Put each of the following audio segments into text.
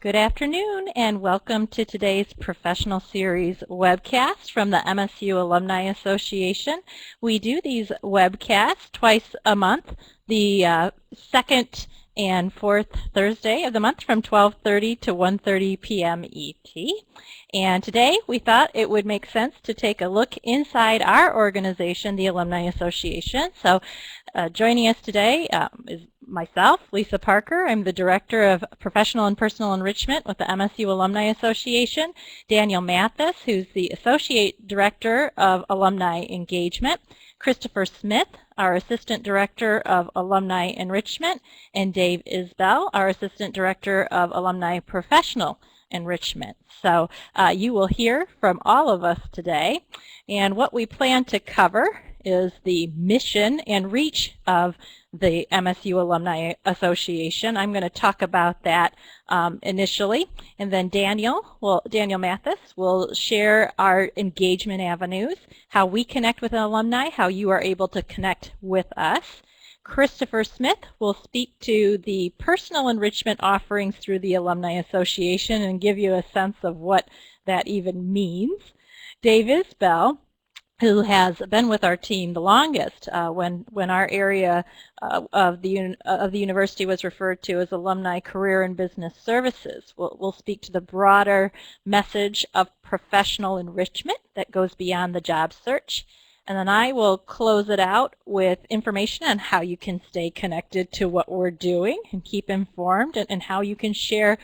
Good afternoon and welcome to today's Professional Series webcast from the MSU Alumni Association. We do these webcasts twice a month, the second and fourth Thursday of the month from 12:30 to 1:30 p.m. ET. And today we thought it would make sense to take a look inside our organization, the Alumni Association. So joining us today is myself, Lisa Parker. I'm the Director of Professional and Personal Enrichment with the MSU Alumni Association. Daniel Mathis, who's the Associate Director of Alumni Engagement. Christopher Smith, our Assistant Director of Alumni Enrichment. And Dave Isbell, our Assistant Director of Alumni Professional Enrichment. So you will hear from all of us today. And what we plan to cover is the mission and reach of the MSU Alumni Association. I'm going to talk about that initially, and then Daniel Mathis will share our engagement avenues, how we connect with an alumni, how you are able to connect with us. Christopher Smith will speak to the personal enrichment offerings through the Alumni Association and give you a sense of what that even means. Dave Isbell, who has been with our team the longest when our area of the university was referred to as Alumni Career and Business Services. We'll speak to the broader message of professional enrichment that goes beyond the job search. And then I will close it out with information on how you can stay connected to what we're doing and keep informed, and how you can share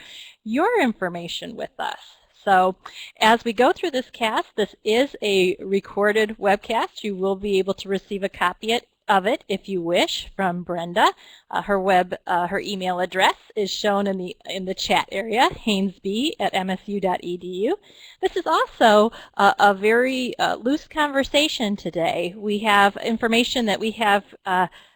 your information with us. So as we go through this cast, this is a recorded webcast. You will be able to receive a copy of it if you wish from Brenda. Her email address is shown in the chat area, hainesb@msu.edu. This is also a very loose conversation today. We have information that we have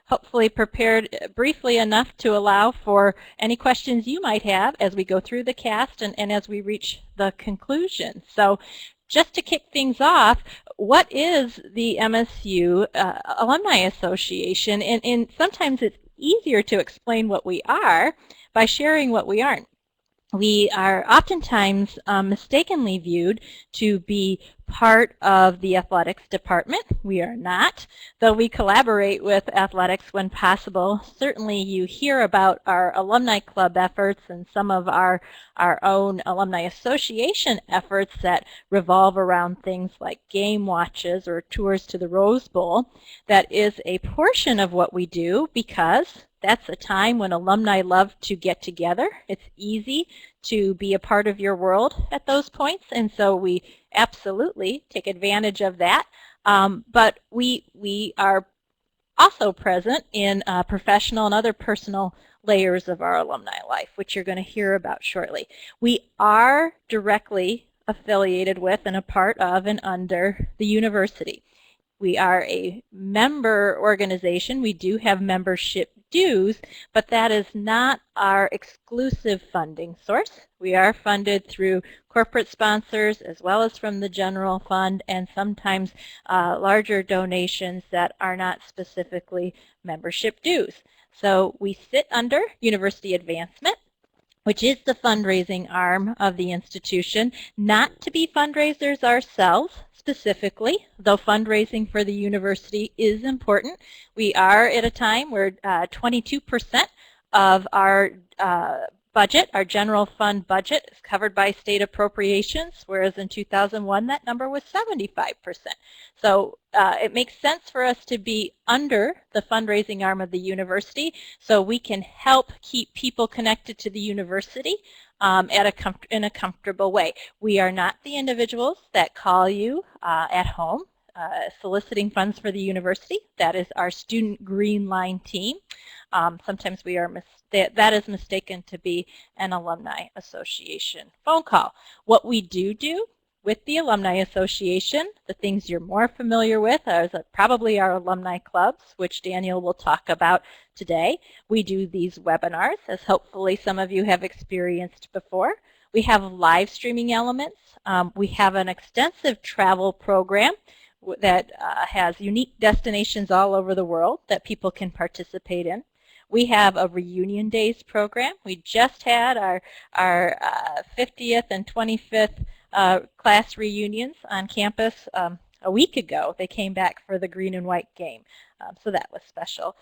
hopefully prepared briefly enough to allow for any questions you might have as we go through the cast and as we reach the conclusion. So just to kick things off, what is the MSU Alumni Association? And sometimes it's easier to explain what we are by sharing what we aren't. We are oftentimes mistakenly viewed to be part of the athletics department. We are not, though we collaborate with athletics when possible. Certainly you hear about our alumni club efforts and some of our own alumni association efforts that revolve around things like game watches or tours to the Rose Bowl. That is a portion of what we do because that's a time when alumni love to get together. It's easy to be a part of your world at those points, and so we absolutely take advantage of that. But we are also present in professional and other personal layers of our alumni life, which you're going to hear about shortly. We are directly affiliated with and a part of and under the university. We are a member organization. We do have membership dues, but that is not our exclusive funding source. We are funded through corporate sponsors as well as from the general fund, and sometimes larger donations that are not specifically membership dues. So we sit under University Advancement, which is the fundraising arm of the institution, not to be fundraisers ourselves specifically, though fundraising for the university is important. We are at a time where 22% of our budget, our general fund budget, is covered by state appropriations, whereas in 2001 that number was 75%. So it makes sense for us to be under the fundraising arm of the university so we can help keep people connected to the university in a comfortable way. We are not the individuals that call you at home soliciting funds for the university. That is our student green line team. Sometimes we are that is mistaken to be an alumni association phone call. What we do with the Alumni Association, the things you're more familiar with are probably our alumni clubs, which Daniel will talk about today. We do these webinars, as hopefully some of you have experienced before. We have live streaming elements. We have an extensive travel program that has unique destinations all over the world that people can participate in. We have a reunion days program. We just had our 50th and 25th class reunions on campus a week ago. They came back for the green and white game, so that was special.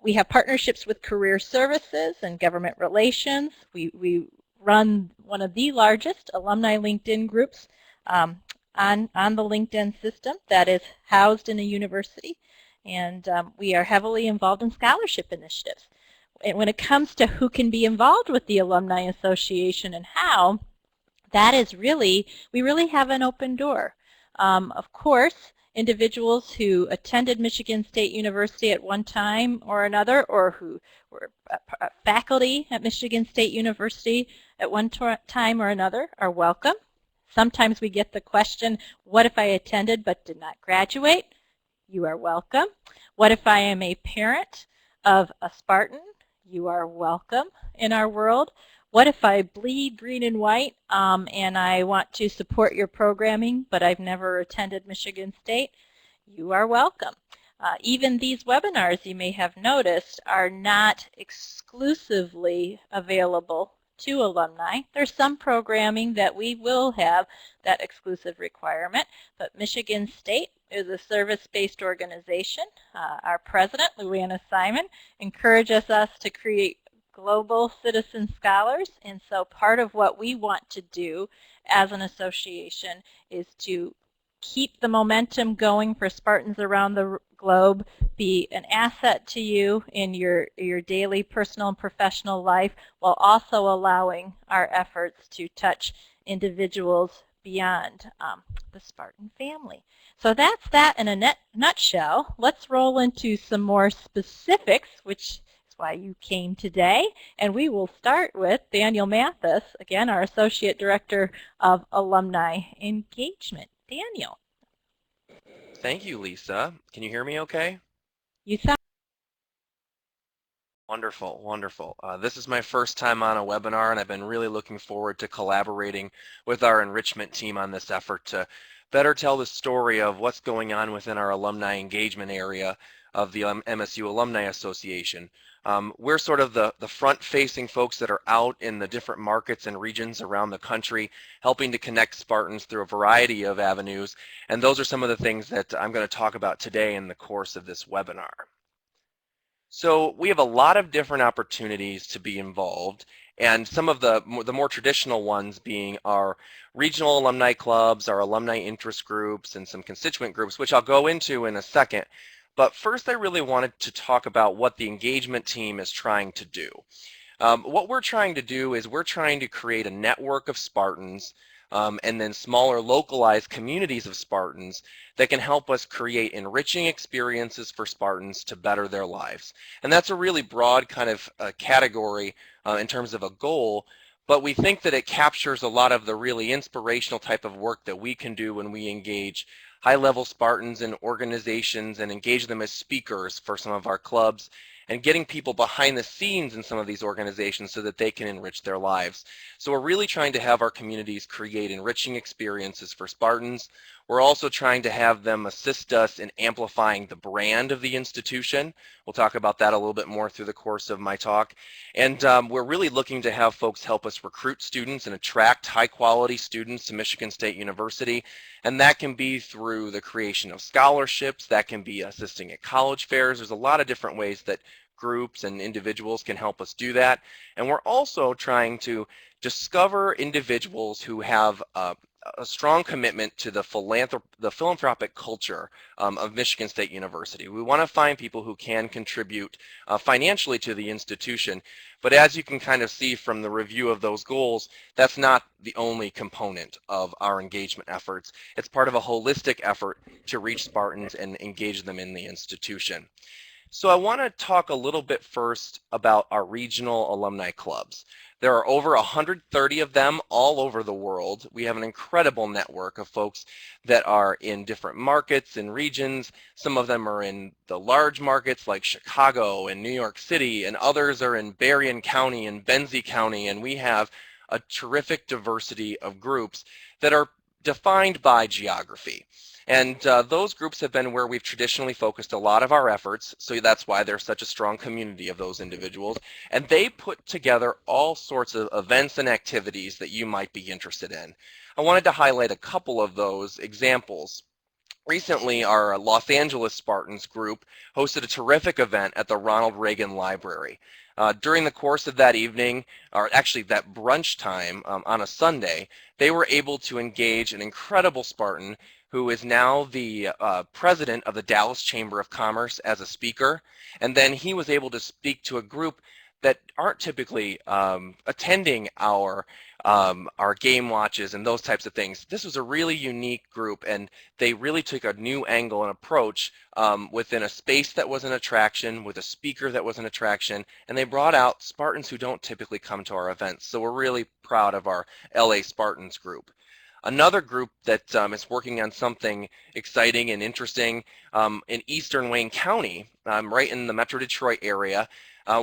We have partnerships with career services and government relations. We run one of the largest alumni LinkedIn groups on the LinkedIn system that is housed in a university, and we are heavily involved in scholarship initiatives. And when it comes to who can be involved with the Alumni Association and how, that is really, we really have an open door. Of course, individuals who attended Michigan State University at one time or another, or who were faculty at Michigan State University at one time or another, are welcome. Sometimes we get the question, what if I attended but did not graduate? You are welcome. What if I am a parent of a Spartan? You are welcome in our world. What if I bleed green and white and I want to support your programming, but I've never attended Michigan State? You are welcome. Even these webinars, you may have noticed, are not exclusively available to alumni. There's some programming that we will have that exclusive requirement, but Michigan State is a service-based organization. Our president, Luanna Simon, encourages us to create global citizen scholars, and so part of what we want to do as an association is to keep the momentum going for Spartans around the globe, be an asset to you in your daily personal and professional life, while also allowing our efforts to touch individuals beyond the Spartan family. So that's that in a nutshell. Let's roll into some more specifics, which why you came today, and we will start with Daniel Mathis, again our Associate Director of Alumni Engagement. Daniel. Thank you, Lisa. Can you hear me okay? You sound wonderful, wonderful. This is my first time on a webinar, and I've been really looking forward to collaborating with our enrichment team on this effort to better tell the story of what's going on within our alumni engagement area of the MSU Alumni Association. We're sort of the front-facing folks that are out in the different markets and regions around the country, helping to connect Spartans through a variety of avenues, and those are some of the things that I'm going to talk about today in the course of this webinar. So we have a lot of different opportunities to be involved, and some of the more traditional ones being our regional alumni clubs, our alumni interest groups, and some constituent groups, which I'll go into in a second. But first, I really wanted to talk about what the engagement team is trying to do. What we're trying to do is we're trying to create a network of Spartans and then smaller localized communities of Spartans that can help us create enriching experiences for Spartans to better their lives. And that's a really broad kind of category in terms of a goal, but we think that it captures a lot of the really inspirational type of work that we can do when we engage high-level Spartans in organizations and engage them as speakers for some of our clubs, and getting people behind the scenes in some of these organizations so that they can enrich their lives. So we're really trying to have our communities create enriching experiences for Spartans. We're also trying to have them assist us in amplifying the brand of the institution. We'll talk about that a little bit more through the course of my talk. And we're really looking to have folks help us recruit students and attract high-quality students to Michigan State University. And that can be through the creation of scholarships, that can be assisting at college fairs. There's a lot of different ways that groups and individuals can help us do that. And we're also trying to discover individuals who have a strong commitment to the philanthropic culture of Michigan State University. We want to find people who can contribute financially to the institution, but as you can kind of see from the review of those goals, that's not the only component of our engagement efforts. It's part of a holistic effort to reach Spartans and engage them in the institution. So I want to talk a little bit first about our regional alumni clubs. There are over 130 of them all over the world. We have an incredible network of folks that are in different markets and regions. Some of them are in the large markets like Chicago and New York City, and others are in Berrien County and Benzie County, and we have a terrific diversity of groups that are defined by geography. And those groups have been where we've traditionally focused a lot of our efforts, so that's why there's such a strong community of those individuals. And they put together all sorts of events and activities that you might be interested in. I wanted to highlight a couple of those examples. Recently, our Los Angeles Spartans group hosted a terrific event at the Ronald Reagan Library. During the course of that evening, or actually that brunch time on a Sunday, they were able to engage an incredible Spartan who is now the president of the Dallas Chamber of Commerce as a speaker. And then he was able to speak to a group that aren't typically attending our game watches and those types of things. This was a really unique group, and they really took a new angle and approach within a space that was an attraction, with a speaker that was an attraction, and they brought out Spartans who don't typically come to our events. So we're really proud of our LA Spartans group. Another group that is working on something exciting and interesting in Eastern Wayne County, right in the Metro Detroit area.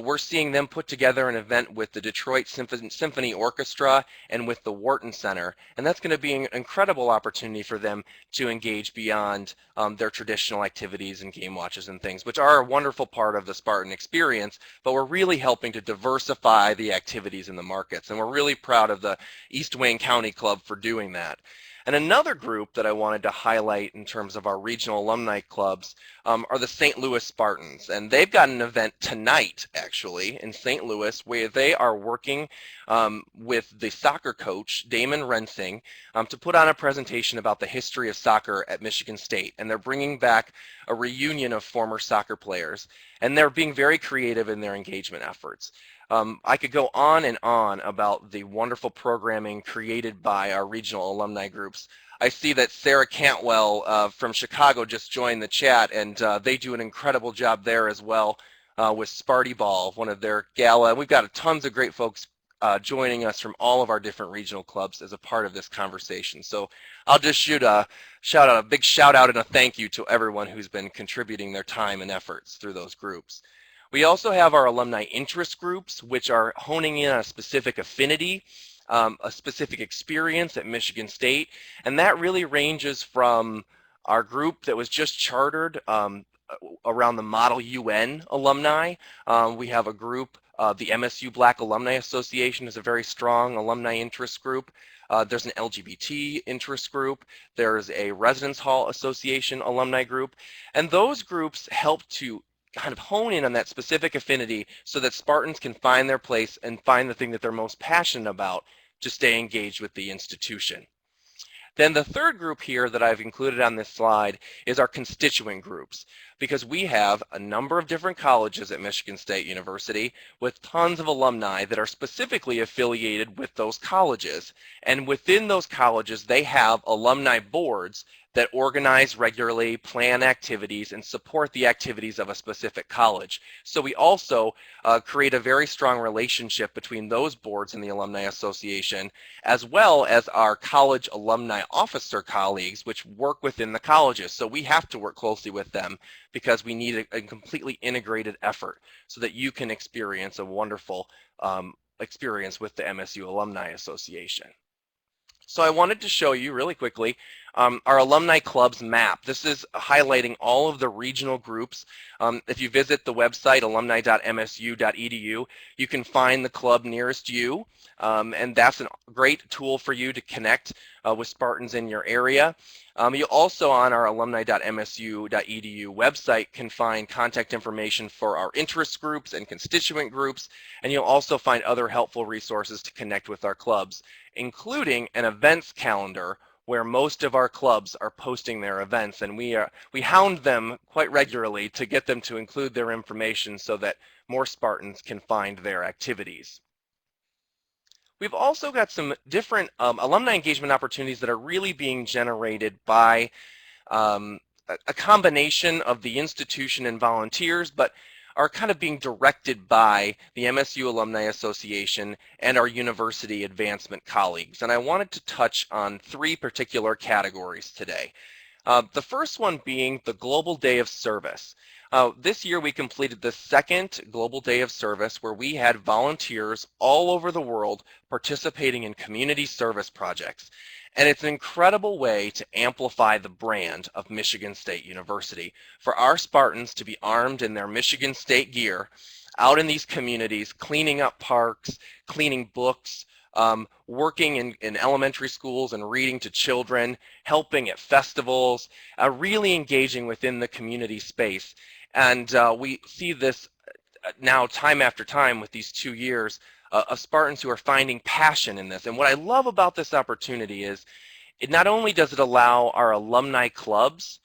We're seeing them put together an event with the Detroit Symphony Orchestra and with the Wharton Center, and that's going to be an incredible opportunity for them to engage beyond their traditional activities and game watches and things, which are a wonderful part of the Spartan experience, but we're really helping to diversify the activities in the markets, and we're really proud of the East Wayne County Club for doing that. And another group that I wanted to highlight in terms of our regional alumni clubs are the St. Louis Spartans. And they've got an event tonight, actually, in St. Louis, where they are working with the soccer coach, Damon Rensing, to put on a presentation about the history of soccer at Michigan State. And they're bringing back a reunion of former soccer players. And they're being very creative in their engagement efforts. I could go on and on about the wonderful programming created by our regional alumni groups. I see that Sarah Cantwell from Chicago just joined the chat, and they do an incredible job there as well with Sparty Ball, one of their gala. We've got tons of great folks joining us from all of our different regional clubs as a part of this conversation. So I'll just shoot a big shout out and a thank you to everyone who's been contributing their time and efforts through those groups. We also have our alumni interest groups, which are honing in on a specific affinity, a specific experience at Michigan State, and that really ranges from our group that was just chartered around the Model UN alumni. We have a group, the MSU Black Alumni Association is a very strong alumni interest group. There's an LGBT interest group. There's a Residence Hall Association alumni group, and those groups help to kind of hone in on that specific affinity so that Spartans can find their place and find the thing that they're most passionate about to stay engaged with the institution. Then the third group here that I've included on this slide is our constituent groups, because we have a number of different colleges at Michigan State University with tons of alumni that are specifically affiliated with those colleges. And within those colleges, they have alumni boards that organize regularly, plan activities, and support the activities of a specific college. So we also create a very strong relationship between those boards and the Alumni Association, as well as our college alumni officer colleagues, which work within the colleges. So we have to work closely with them because we need a completely integrated effort so that you can experience a wonderful experience with the MSU Alumni Association. So I wanted to show you really quickly our Alumni Clubs map. This is highlighting all of the regional groups. If you visit the website alumni.msu.edu, you can find the club nearest you, and that's a great tool for you to connect with Spartans in your area. You also, on our alumni.msu.edu website, can find contact information for our interest groups and constituent groups, and you'll also find other helpful resources to connect with our clubs, including an events calendar where most of our clubs are posting their events, and we hound them quite regularly to get them to include their information so that more Spartans can find their activities. We've also got some different alumni engagement opportunities that are really being generated by a combination of the institution and volunteers, but are kind of being directed by the MSU Alumni Association and our university advancement colleagues. And I wanted to touch on three particular categories today. The first one being the Global Day of Service. This year we completed the second Global Day of Service where we had volunteers all over the world participating in community service projects. And it's an incredible way to amplify the brand of Michigan State University for our Spartans to be armed in their Michigan State gear out in these communities, cleaning up parks, cleaning books, working in elementary schools and reading to children, helping at festivals, really engaging within the community space. And we see this now time after time with these 2 years of Spartans who are finding passion in this. And what I love about this opportunity is it not only does it allow our alumni clubs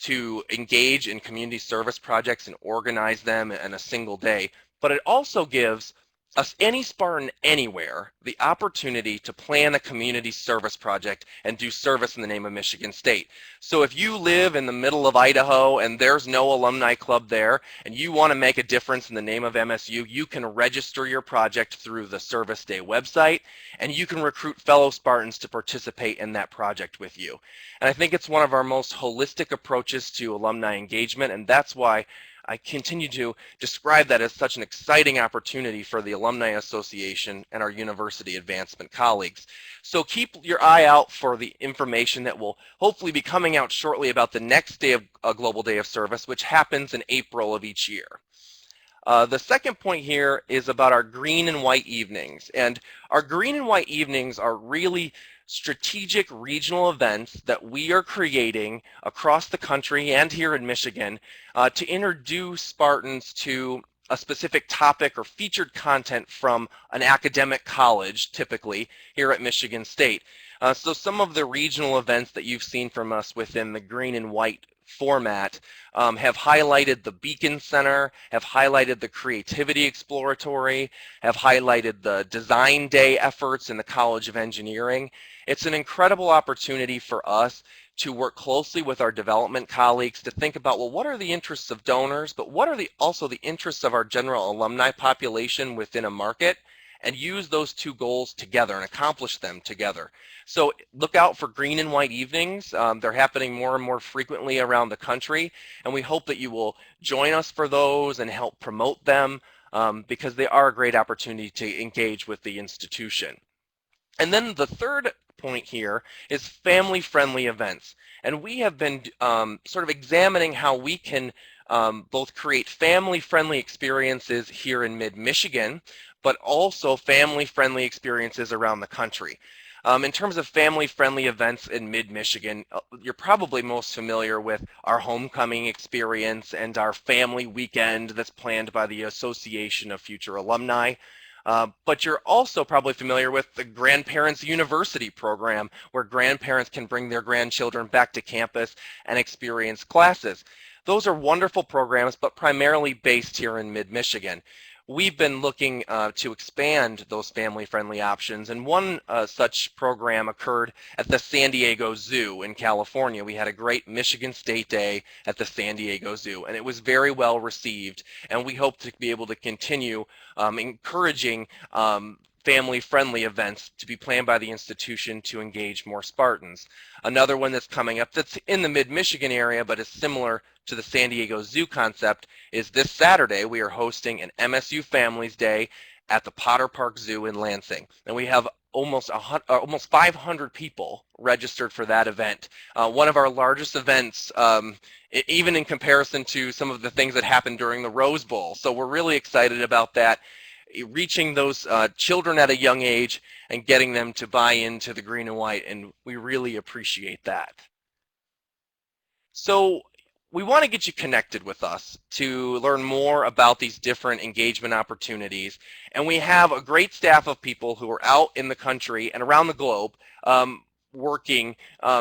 to engage in community service projects and organize them in a single day, but it also gives us, any Spartan anywhere, the opportunity to plan a community service project and do service in the name of Michigan State. So if you live in the middle of Idaho and there's no alumni club there and you want to make a difference in the name of MSU, you can register your project through the Service Day website and you can recruit fellow Spartans to participate in that project with you. And I think it's one of our most holistic approaches to alumni engagement, and that's why I continue to describe that as such an exciting opportunity for the Alumni Association and our university advancement colleagues. So keep your eye out for the information that will hopefully be coming out shortly about the next day of a Global Day of Service, which happens in April of each year. The second point here is about our green and white evenings. And our green and white evenings are really strategic regional events that we are creating across the country and here in Michigan to introduce Spartans to a specific topic or featured content from an academic college, typically here at Michigan State. So some of the regional events that you've seen from us within the green and white format have highlighted the Beacon Center, have highlighted the Creativity Exploratory, have highlighted the Design Day efforts in the College of Engineering. It's an incredible opportunity for us to work closely with our development colleagues to think about, well, what are the interests of donors, but what are also the interests of our general alumni population within a market, and use those two goals together and accomplish them together. So look out for green and white evenings. They're happening more and more frequently around the country, and we hope that you will join us for those and help promote them because they are a great opportunity to engage with the institution. And then the third point here is family-friendly events. And we have been sort of examining how we can both create family-friendly experiences here in mid-Michigan, but also family-friendly experiences around the country. In terms of family-friendly events in mid-Michigan, you're probably most familiar with our homecoming experience and our family weekend that's planned by the Association of Future Alumni. But you're also probably familiar with the Grandparents University program, where grandparents can bring their grandchildren back to campus and experience classes. Those are wonderful programs, but primarily based here in mid-Michigan. We've been looking to expand those family-friendly options, and one such program occurred at the San Diego Zoo in California. We had a great Michigan State Day at the San Diego Zoo, and it was very well received, and we hope to be able to continue encouraging family-friendly events to be planned by the institution to engage more Spartans. Another one that's coming up that's in the mid-Michigan area but is similar to the San Diego Zoo concept is this Saturday. We are hosting an MSU Families Day at the Potter Park Zoo in Lansing, and we have almost 500 people registered for that event. One of our largest events, even in comparison to some of the things that happened during the Rose Bowl. So we're really excited about that, reaching those children at a young age and getting them to buy into the green and white, and we really appreciate that. So we want to get you connected with us to learn more about these different engagement opportunities, and we have a great staff of people who are out in the country and around the globe working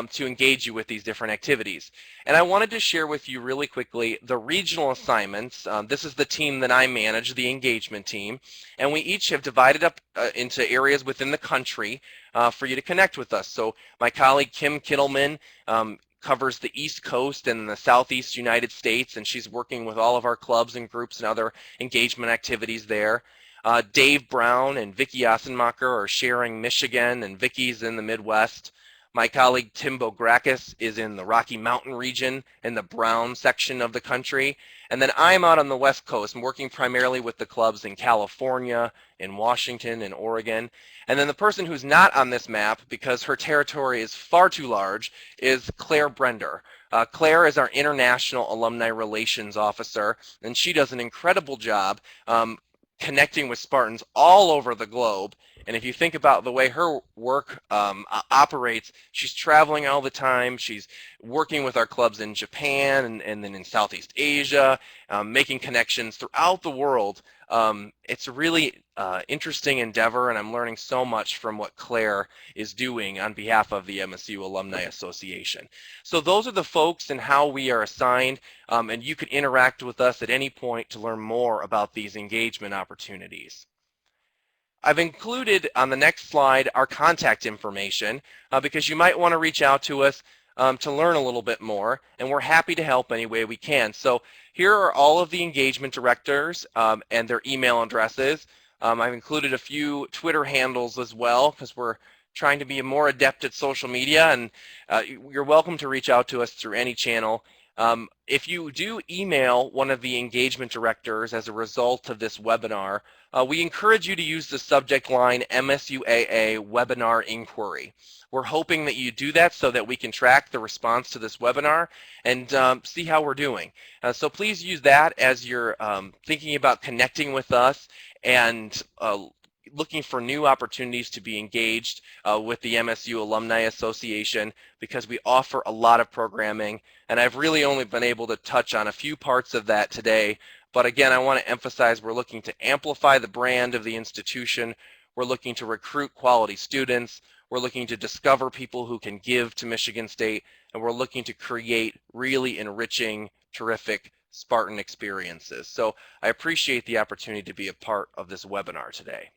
to engage you with these different activities. And I wanted to share with you really quickly the regional assignments. This is the team that I manage, the engagement team, and we each have divided up into areas within the country for you to connect with us. So my colleague Kim Kittleman covers the East Coast and the Southeast United States, and she's working with all of our clubs and groups and other engagement activities there. Dave Brown and Vicki Ossenmacher are sharing Michigan, and Vicki's in the Midwest. My colleague Tim Bograkis is in the Rocky Mountain region in the brown section of the country. And then I'm out on the West Coast and working primarily with the clubs in California, in Washington, and Oregon. And then the person who's not on this map, because her territory is far too large, is Claire Brender. Claire is our International Alumni Relations Officer, and she does an incredible job connecting with Spartans all over the globe. And if you think about the way her work operates, she's traveling all the time. She's working with our clubs in Japan and then in Southeast Asia, making connections throughout the world. It's a really interesting endeavor, and I'm learning so much from what Claire is doing on behalf of the MSU Alumni Association. So those are the folks and how we are assigned, and you can interact with us at any point to learn more about these engagement opportunities. I've included on the next slide our contact information because you might want to reach out to us to learn a little bit more, and we're happy to help any way we can. So here are all of the engagement directors and their email addresses. I've included a few Twitter handles as well because we're trying to be more adept at social media, and you're welcome to reach out to us through any channel. If you do email one of the engagement directors as a result of this webinar, we encourage you to use the subject line MSUAA webinar inquiry. We're hoping that you do that so that we can track the response to this webinar and see how we're doing. So please use that as you're thinking about connecting with us and looking for new opportunities to be engaged with the MSU Alumni Association, because we offer a lot of programming, and I've really only been able to touch on a few parts of that today. But again, I want to emphasize we're looking to amplify the brand of the institution. We're looking to recruit quality students. We're looking to discover people who can give to Michigan State, and we're looking to create really enriching, terrific Spartan experiences. So I appreciate the opportunity to be a part of this webinar today.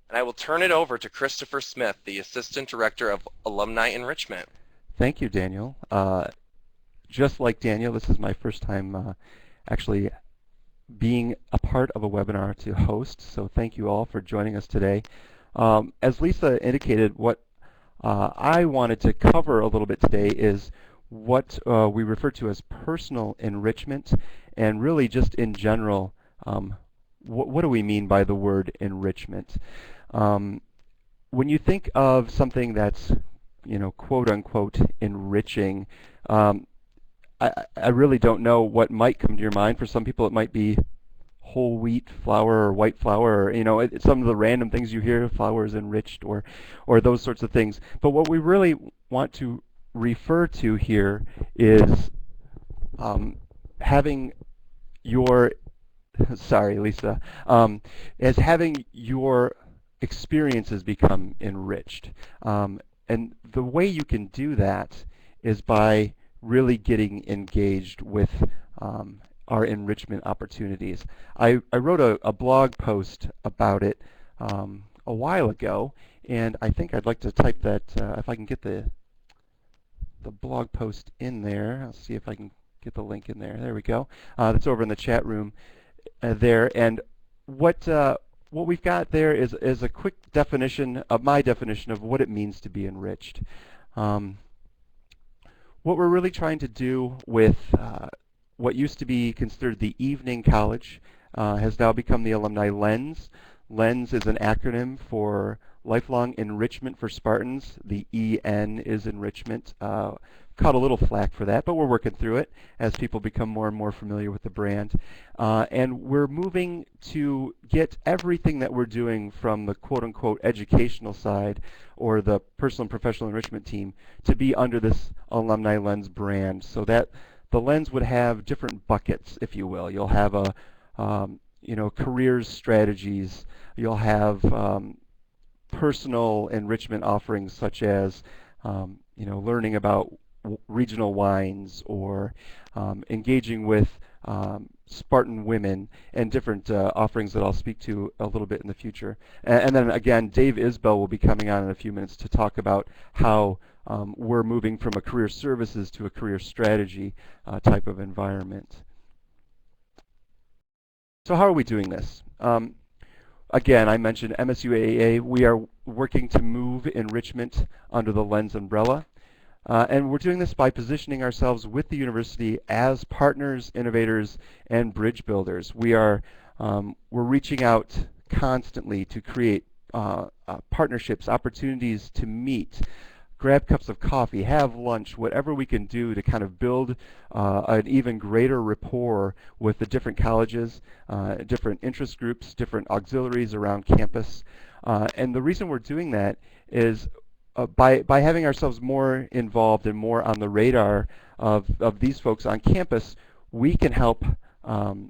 And I will turn it over to Christopher Smith, the Assistant Director of Alumni Enrichment. Thank you, Daniel. Just like Daniel, this is my first time actually being a part of a webinar to host, so thank you all for joining us today. As Lisa indicated, what I wanted to cover a little bit today is what we refer to as personal enrichment, and really just in general, what do we mean by the word enrichment? When you think of something that's, you know, quote unquote enriching, I really don't know what might come to your mind. For some people it might be whole wheat flour or white flour, or, you know, some of the random things you hear, flour is enriched, or those sorts of things. But what we really want to refer to here is having your, sorry Lisa, as having your experiences become enriched. And the way you can do that is by really getting engaged with our enrichment opportunities. I wrote a blog post about it a while ago, and I think I'd like to type that, if I can get the blog post in there. I'll see if I can get the link in there. There we go. That's over in the chat room there. And what we've got there is a quick definition of my definition of what it means to be enriched. What we're really trying to do with what used to be considered the evening college has now become the Alumni Lens. Lens is an acronym for Lifelong Enrichment for Spartans. The EN is enrichment. Caught a little flack for that, but we're working through it as people become more and more familiar with the brand. And we're moving to get everything that we're doing from the quote-unquote educational side or the personal and professional enrichment team to be under this Alumni Lens brand, so that the Lens would have different buckets, if you will. You'll have a you know, careers strategies. You'll have personal enrichment offerings such as you know, learning about regional wines, or engaging with Spartan women, and different offerings that I'll speak to a little bit in the future. And then again, Dave Isbell will be coming on in a few minutes to talk about how we're moving from a career services to a career strategy type of environment. So how are we doing this? Again, I mentioned MSUAA. We are working to move enrichment under the LENS umbrella. And we're doing this by positioning ourselves with the university as partners, innovators, and bridge builders. We're reaching out constantly to create partnerships, opportunities to meet, grab cups of coffee, have lunch, whatever we can do to kind of build an even greater rapport with the different colleges, different interest groups, different auxiliaries around campus. And the reason we're doing that is by having ourselves more involved and more on the radar of these folks on campus, we can help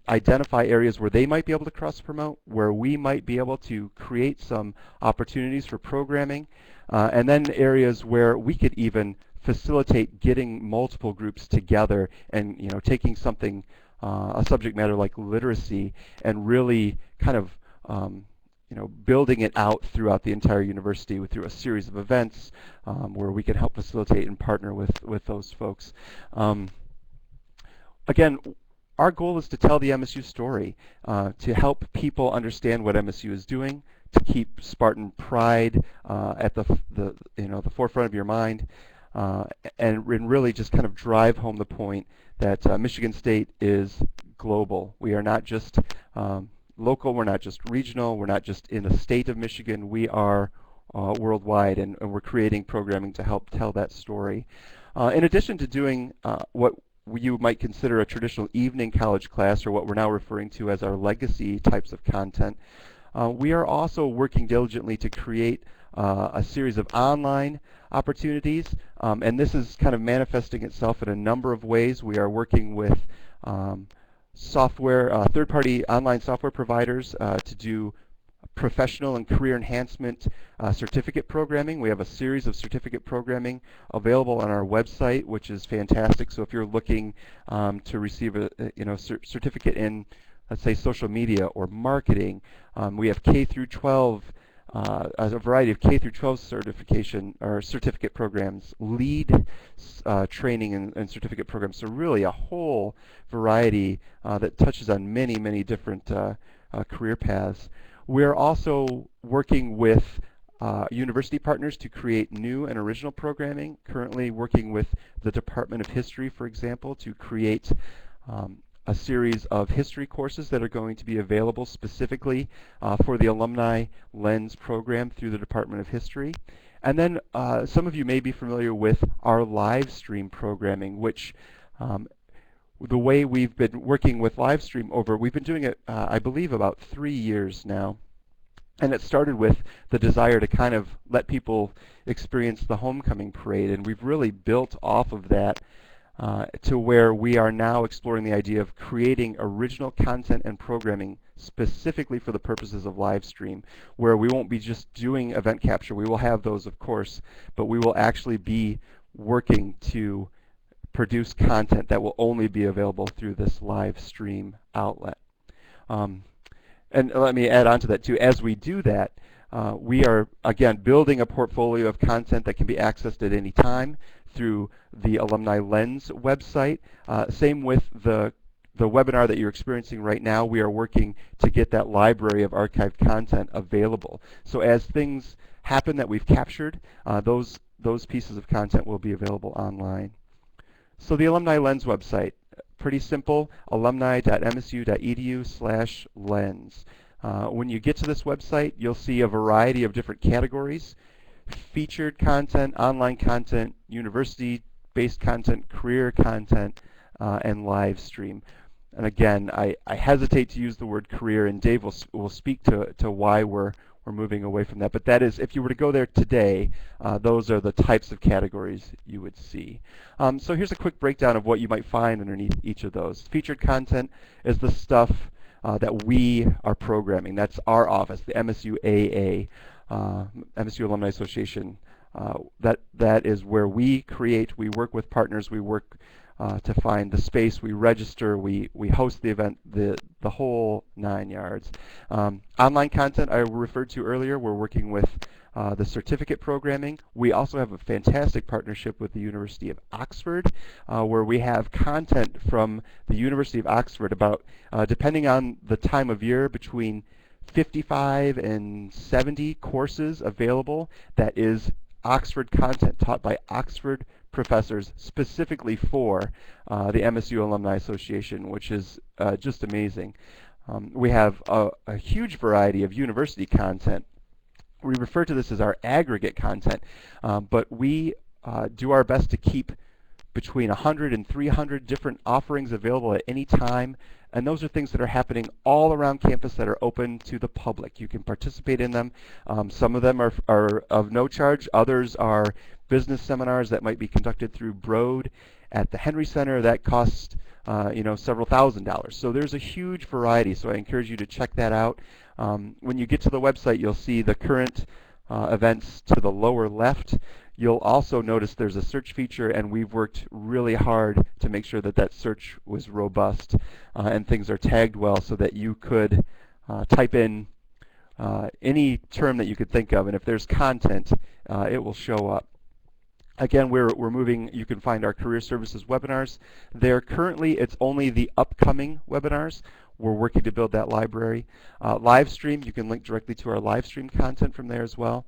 identify areas where they might be able to cross-promote, where we might be able to create some opportunities for programming, and then areas where we could even facilitate getting multiple groups together and taking something, a subject matter like literacy, and really kind of building it out throughout the entire university through a series of events where we can help facilitate and partner with those folks. Again, our goal is to tell the MSU story, to help people understand what MSU is doing, to keep Spartan pride at the forefront of your mind, and really just kind of drive home the point that Michigan State is global. We are not just local, we're not just regional, we're not just in the state of Michigan, we are worldwide, and we're creating programming to help tell that story. In addition to doing what you might consider a traditional evening college class, or what we're now referring to as our legacy types of content, we are also working diligently to create a series of online opportunities, and this is kind of manifesting itself in a number of ways. We are working with third-party online software providers to do professional and career enhancement certificate programming. We have a series of certificate programming available on our website, which is fantastic. So if you're looking to receive a certificate in, let's say, social media or marketing, we have K through 12, a variety of K through 12 certification or certificate programs, lead training and certificate programs. So really a whole variety that touches on many, many different career paths. We're also working with university partners to create new and original programming, currently working with the Department of History, for example, to create a series of history courses that are going to be available specifically for the Alumni Lens program through the Department of History. And then some of you may be familiar with our Livestream programming, which the way we've been working with Livestream we've been doing it, I believe, about 3 years now. And it started with the desire to kind of let people experience the homecoming parade, and we've really built off of that to where we are now exploring the idea of creating original content and programming specifically for the purposes of Livestream, where we won't be just doing event capture. We will have those, of course, but we will actually be working to produce content that will only be available through this Livestream outlet. And let me add on to that too. As we do that, we are, again, building a portfolio of content that can be accessed at any time through the Alumni Lens website. Same with the webinar that you're experiencing right now. We are working to get that library of archived content available. So as things happen that we've captured, those pieces of content will be available online. So the Alumni Lens website, pretty simple, alumni.msu.edu/lens. When you get to this website, you'll see a variety of different categories: featured content, online content, university-based content, career content, and live stream. And again, I hesitate to use the word career, and Dave will speak to why we're moving away from that. But that is, if you were to go there today, those are the types of categories you would see. So here's a quick breakdown of what you might find underneath each of those. Featured content is the stuff that we are programming. That's our office, the MSUAA, MSU Alumni Association. That is where we create, we work with partners, we work to find the space, we register, we host the event, the whole 9 yards. Online content I referred to earlier, we're working with the certificate programming. We also have a fantastic partnership with the University of Oxford, where we have content from the University of Oxford about, depending on the time of year, between 55 and 70 courses available that is Oxford content taught by Oxford professors specifically for the MSU Alumni Association, which is just amazing. We have a huge variety of university content. We refer to this as our aggregate content, but we do our best to keep between 100 and 300 different offerings available at any time, and those are things that are happening all around campus that are open to the public. You can participate in them. Some of them are of no charge. Others are business seminars that might be conducted through Broad at the Henry Center. That costs several $1,000s. So there's a huge variety, so I encourage you to check that out. When you get to the website, you'll see the current events to the lower left. You'll also notice there's a search feature, and we've worked really hard to make sure that that search was robust and things are tagged well so that you could type in any term that you could think of, and if there's content, it will show up. Again, we're moving. You can find our career services webinars there. Currently, it's only the upcoming webinars. We're working to build that library. Livestream, you can link directly to our Livestream content from there as well.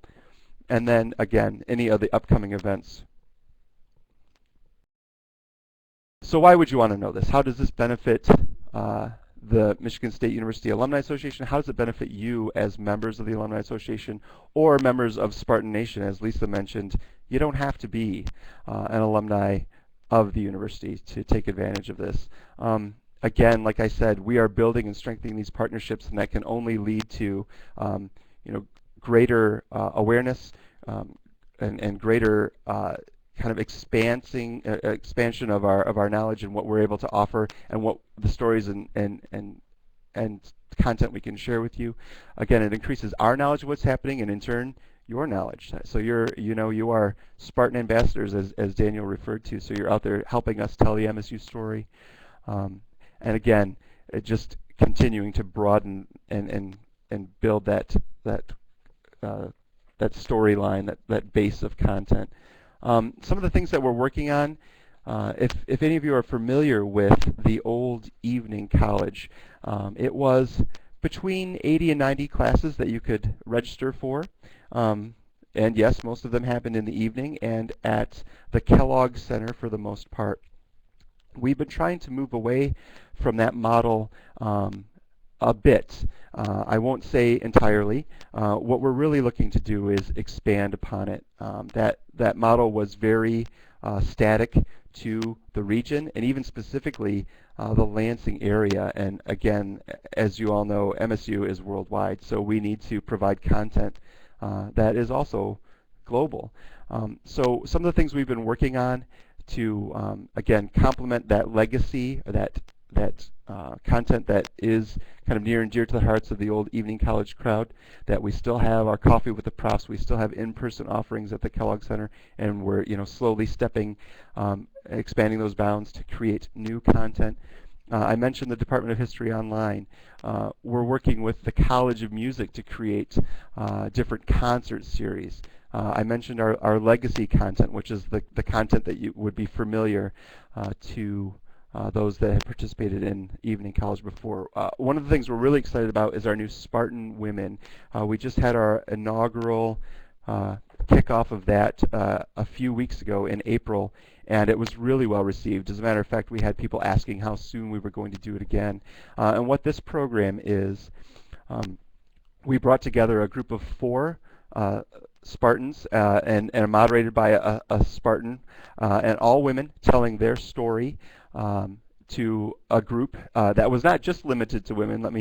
And then, again, any of the upcoming events. So why would you want to know this? How does this benefit the Michigan State University Alumni Association? How does it benefit you as members of the Alumni Association or members of Spartan Nation? As Lisa mentioned, you don't have to be an alumni of the university to take advantage of this. Again, like I said, we are building and strengthening these partnerships, and that can only lead to greater awareness and greater kind of expansion of our knowledge and what we're able to offer and what the stories and content we can share with you. Again, it increases our knowledge of what's happening, and in turn, your knowledge. So you are Spartan ambassadors, as Daniel referred to. So you're out there helping us tell the MSU story, and again, just continuing to broaden and build that storyline, that base of content. Some of the things that we're working on, if any of you are familiar with the old evening college, it was between 80 and 90 classes that you could register for. And yes, most of them happened in the evening and at the Kellogg Center for the most part. We've been trying to move away from that model a bit. I won't say entirely. What we're really looking to do is expand upon it. That model was very static to the region and even specifically the Lansing area. And again, as you all know, MSU is worldwide, so we need to provide content that is also global. So some of the things we've been working on to, again, complement that legacy, that content that is kind of near and dear to the hearts of the old evening college crowd, that we still have our coffee with the profs, we still have in-person offerings at the Kellogg Center, and we're slowly expanding those bounds to create new content. I mentioned the Department of History Online. We're working with the College of Music to create different concert series. I mentioned our legacy content, which is the content that you would be familiar to those that have participated in evening college before. One of the things we're really excited about is our new Spartan Women. We just had our inaugural kickoff of that a few weeks ago in April, and it was really well received. As a matter of fact, we had people asking how soon we were going to do it again. And what this program is, we brought together a group of 4 Spartans and moderated by a Spartan, and all women telling their story to a group that was not just limited to women. Let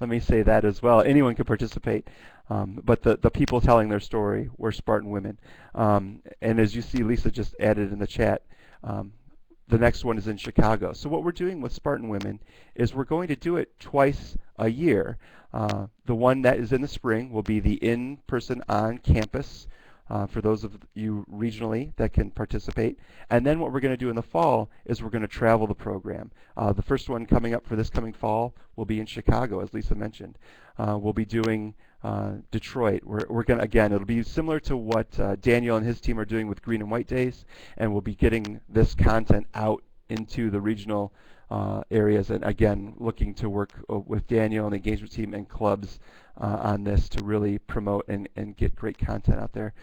me say that as well. Anyone could participate, but the people telling their story were Spartan women. And as you see, Lisa just added in the chat, the next one is in Chicago. So what we're doing with Spartan Women is we're going to do it twice a year. The one that is in the spring will be the in-person on-campus for those of you regionally that can participate. And then what we're going to do in the fall is we're going to travel the program. The first one coming up for this coming fall will be in Chicago, as Lisa mentioned. We'll be doing Detroit. We're going to, again, it'll be similar to what Daniel and his team are doing with Green and White Days, and we'll be getting this content out into the regional areas, and again, looking to work with Daniel and the engagement team and clubs on this to really promote and get great content out there.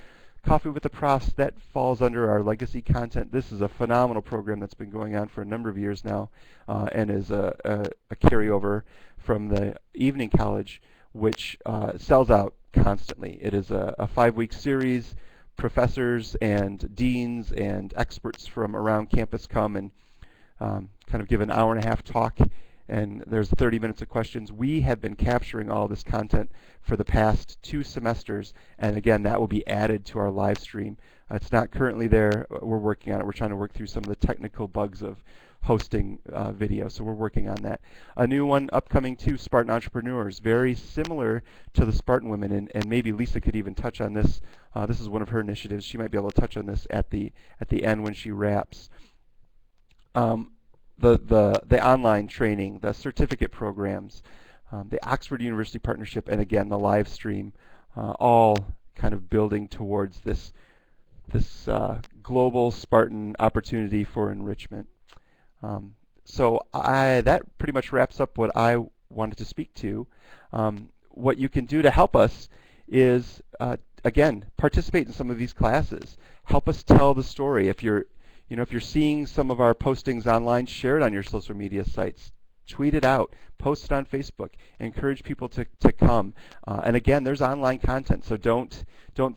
Coffee with the Profs, that falls under our legacy content. This is a phenomenal program that's been going on for a number of years now, and is a carryover from the evening college, which sells out constantly. It is a 5-week series. Professors and deans and experts from around campus come and kind of give an hour-and-a-half talk, and there's 30 minutes of questions. We have been capturing all this content for the past 2 semesters, and again, that will be added to our live stream. It's not currently there. We're working on it. We're trying to work through some of the technical bugs of hosting video, so we're working on that. A new one upcoming too, Spartan Entrepreneurs, very similar to the Spartan Women, and maybe Lisa could even touch on this. This is one of her initiatives. She might be able to touch on this at the end when she wraps. The online training, the certificate programs, the Oxford University partnership, and again the live stream, all kind of building towards this global Spartan opportunity for enrichment. So that pretty much wraps up what I wanted to speak to. What you can do to help us is, again, participate in some of these classes. Help us tell the story. If you're seeing some of our postings online, share it on your social media sites. Tweet it out. Post it on Facebook. Encourage people to come. And again, there's online content, so don't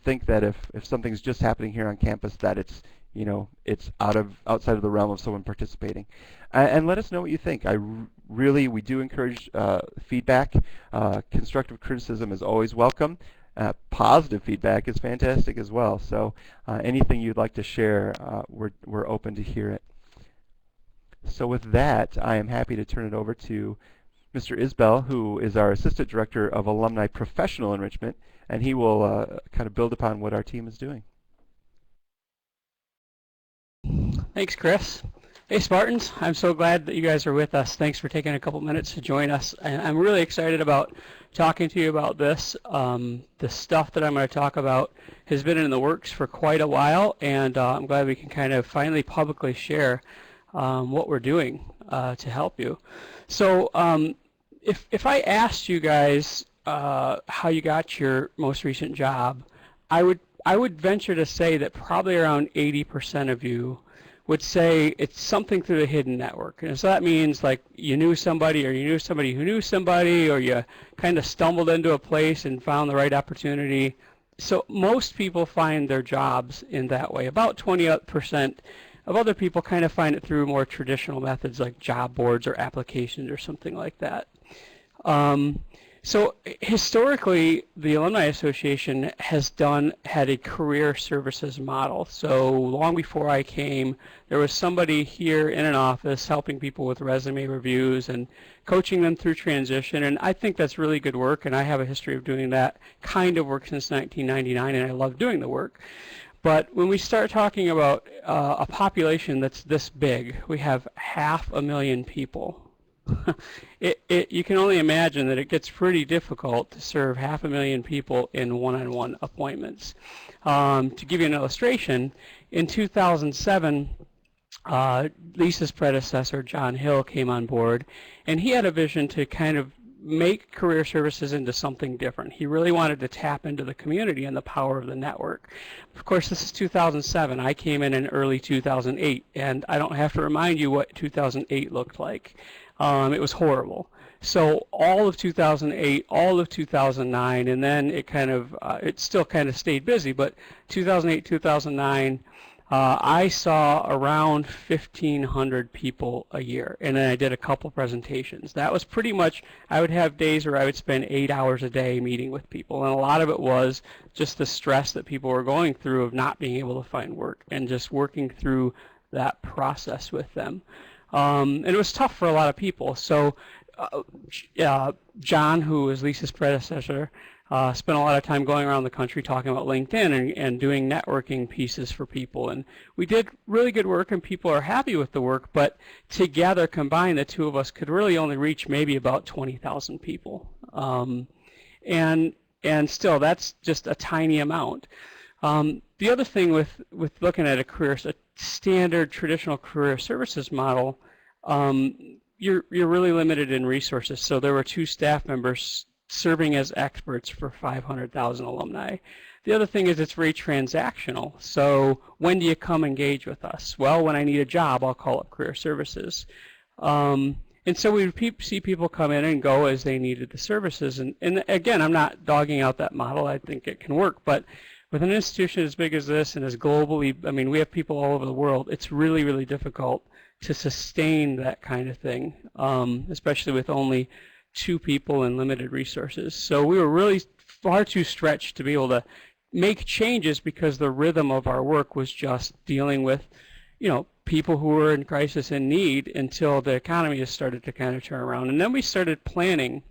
think that if something's just happening here on campus that it's outside of the realm of someone participating. And let us know what you think. We do encourage feedback. Constructive criticism is always welcome. Positive feedback is fantastic as well. So anything you'd like to share, we're open to hear it. So with that, I am happy to turn it over to Mr. Isbell, who is our Assistant Director of Alumni Professional Enrichment, and he will kind of build upon what our team is doing. Thanks, Chris. Hey, Spartans. I'm so glad that you guys are with us. Thanks for taking a couple minutes to join us. I'm really excited about talking to you about this. The stuff that I'm going to talk about has been in the works for quite a while, and I'm glad we can kind of finally publicly share what we're doing to help you. So if I asked you guys how you got your most recent job, I would venture to say that probably around 80% of you would say it's something through the hidden network. And so that means like you knew somebody, or you knew somebody who knew somebody, or you kind of stumbled into a place and found the right opportunity. So most people find their jobs in that way. About 20% of other people kind of find it through more traditional methods like job boards or applications or something like that. So historically, the Alumni Association had a career services model. So long before I came, there was somebody here in an office helping people with resume reviews and coaching them through transition, and I think that's really good work, and I have a history of doing that kind of work since 1999, and I love doing the work. But when we start talking about a population that's this big, we have 500,000 people. You can only imagine that it gets pretty difficult to serve 500,000 people in one-on-one appointments. To give you an illustration, in 2007, Lisa's predecessor, John Hill, came on board, and he had a vision to kind of make career services into something different. He really wanted to tap into the community and the power of the network. Of course, this is 2007. I came in early 2008, and I don't have to remind you what 2008 looked like. It was horrible. So all of 2008, all of 2009, and then it still kind of stayed busy, but 2008, 2009, I saw around 1,500 people a year, and then I did a couple presentations. That was pretty much, I would have days where I would spend 8 hours a day meeting with people, and a lot of it was just the stress that people were going through of not being able to find work and just working through that process with them. And it was tough for a lot of people. So John, who was Lisa's predecessor, spent a lot of time going around the country talking about LinkedIn and doing networking pieces for people. And we did really good work, and people are happy with the work, but together, combined, the two of us could really only reach maybe about 20,000 people. And still, that's just a tiny amount. The other thing with looking at a standard traditional career services model, you're really limited in resources. So there were 2 staff members serving as experts for 500,000 alumni. The other thing is it's very transactional. So when do you come engage with us? Well, when I need a job, I'll call up career services. And so we see people come in and go as they needed the services. And again, I'm not dogging out that model. I think it can work. But with an institution as big as this and as globally, I mean, we have people all over the world, it's really, really difficult to sustain that kind of thing, especially with only 2 people and limited resources. So we were really far too stretched to be able to make changes because the rhythm of our work was just dealing with, people who were in crisis and need until the economy has started to kind of turn around. And then we started planning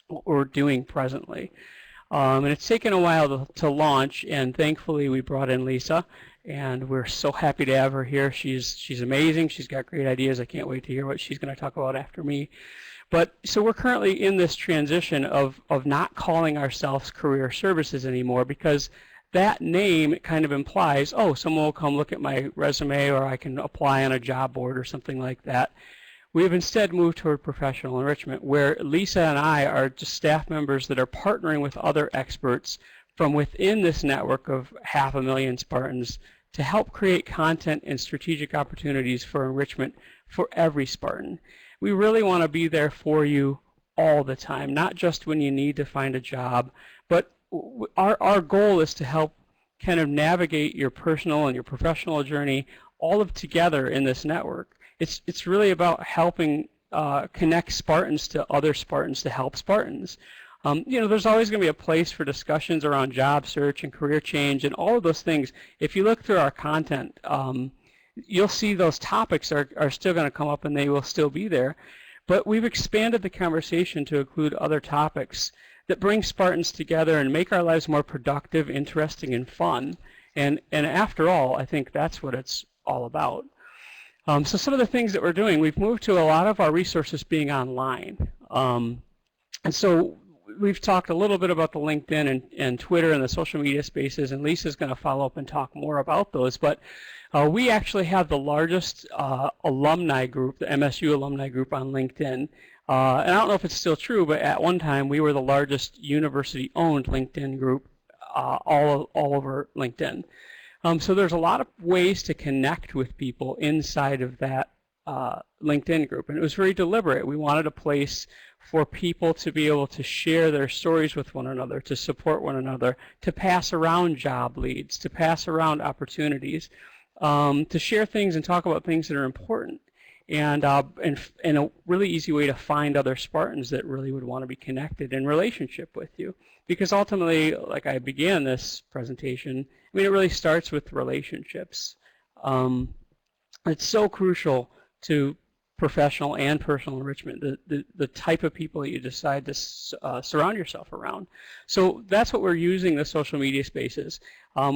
what we're doing presently. And it's taken a while to launch, and thankfully we brought in Lisa, and we're so happy to have her here. She's amazing. She's got great ideas. I can't wait to hear what she's going to talk about after me. But so we're currently in this transition of not calling ourselves career services anymore, because that name kind of implies, oh, someone will come look at my resume, or I can apply on a job board or something like that. We have instead moved toward professional enrichment, where Lisa and I are just staff members that are partnering with other experts from within this network of 500,000 Spartans to help create content and strategic opportunities for enrichment for every Spartan. We really want to be there for you all the time, not just when you need to find a job, but our goal is to help kind of navigate your personal and your professional journey all of together in this network. It's really about helping connect Spartans to other Spartans to help Spartans. There's always going to be a place for discussions around job search and career change and all of those things. If you look through our content, you'll see those topics are still going to come up and they will still be there. But we've expanded the conversation to include other topics that bring Spartans together and make our lives more productive, interesting, and fun. And after all, I think that's what it's all about. So some of the things that we're doing, we've moved to a lot of our resources being online. And so we've talked a little bit about the LinkedIn and Twitter and the social media spaces, and Lisa's going to follow up and talk more about those. But we actually have the largest alumni group, the MSU alumni group on LinkedIn. And I don't know if it's still true, but at one time we were the largest university-owned LinkedIn group all over LinkedIn. So there's a lot of ways to connect with people inside of that LinkedIn group, and it was very deliberate. We wanted a place for people to be able to share their stories with one another, to support one another, to pass around job leads, to pass around opportunities, to share things and talk about things that are important. And a really easy way to find other Spartans that really would want to be connected in relationship with you. Because ultimately, like I began this presentation, I mean, it really starts with relationships. It's so crucial to professional and personal enrichment, the type of people that you decide to surround yourself around. So that's what we're using the social media spaces.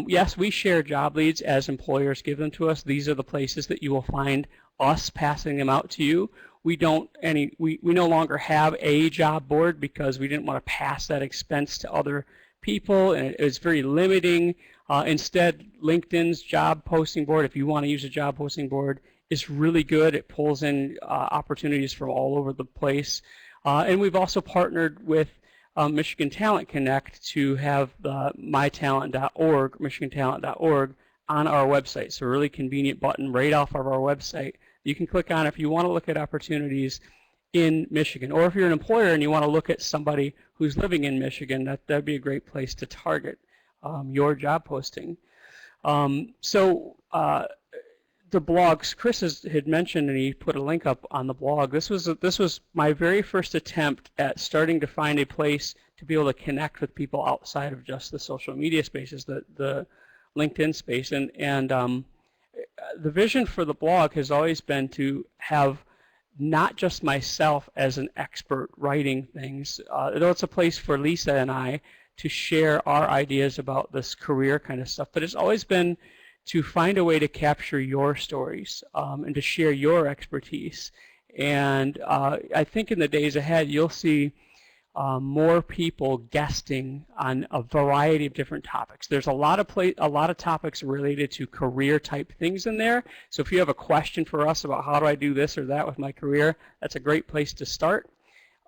Yes, we share job leads as employers give them to us. These are the places that you will find us passing them out to you. We no longer have a job board because we didn't want to pass that expense to other people, and it was very limiting. Instead, LinkedIn's job posting board, if you want to use a job posting board, is really good. It pulls in opportunities from all over the place. And we've also partnered with Michigan Talent Connect to have the mytalent.org, michigantalent.org, on our website. So a really convenient button right off of our website you can click on if you want to look at opportunities in Michigan. Or if you're an employer and you want to look at somebody who's living in Michigan, that'd be a great place to target your job posting. The blogs, Chris had mentioned, and he put a link up on the blog. This was my very first attempt at starting to find a place to be able to connect with people outside of just the social media spaces, the LinkedIn space. And the vision for the blog has always been to have not just myself as an expert writing things, though it's a place for Lisa and I to share our ideas about this career kind of stuff, but it's always been to find a way to capture your stories and to share your expertise. And I think in the days ahead you'll see more people guesting on a variety of different topics. There's a lot of topics related to career type things in there. So if you have a question for us about how do I do this or that with my career, that's a great place to start.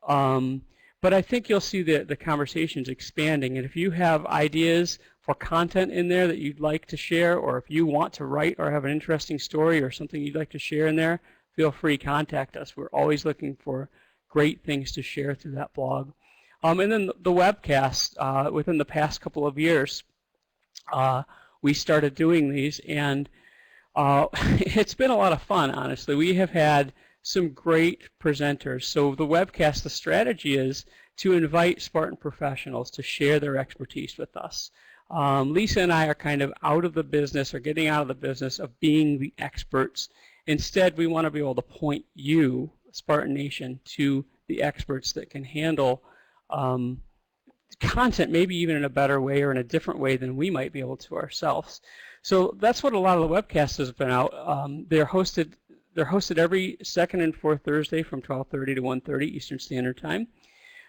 But I think you'll see the conversations expanding, and if you have ideas for content in there that you'd like to share, or if you want to write or have an interesting story or something you'd like to share in there, feel free to contact us. We're always looking for great things to share through that blog. And then the webcast, within the past couple of years, we started doing these, and it's been a lot of fun, honestly. We have had some great presenters. So the webcast, the strategy is to invite Spartan professionals to share their expertise with us. Lisa and I are kind of out of the business, or getting out of the business of being the experts. Instead, we want to be able to point you, Spartan Nation, to the experts that can handle content maybe even in a better way or in a different way than we might be able to ourselves. So that's what a lot of the webcasts has been out. They're hosted every second and fourth Thursday from 12:30 to 1:30 Eastern Standard Time.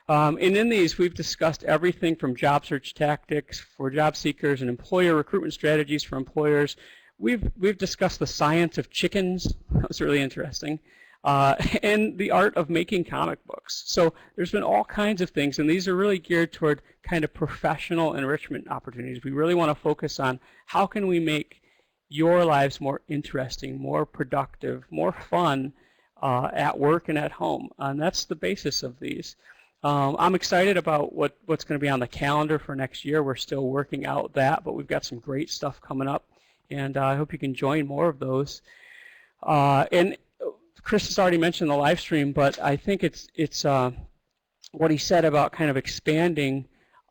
And in these, we've discussed everything from job search tactics for job seekers and employer recruitment strategies for employers. We've discussed the science of chickens. That was really interesting. And the art of making comic books. So there's been all kinds of things, and these are really geared toward kind of professional enrichment opportunities. We really want to focus on how can we make your lives more interesting, more productive, more fun at work and at home. And that's the basis of these. I'm excited about what's going to be on the calendar for next year. We're still working out that, but we've got some great stuff coming up, and I hope you can join more of those. And Chris has already mentioned the live stream, but I think it's what he said about kind of expanding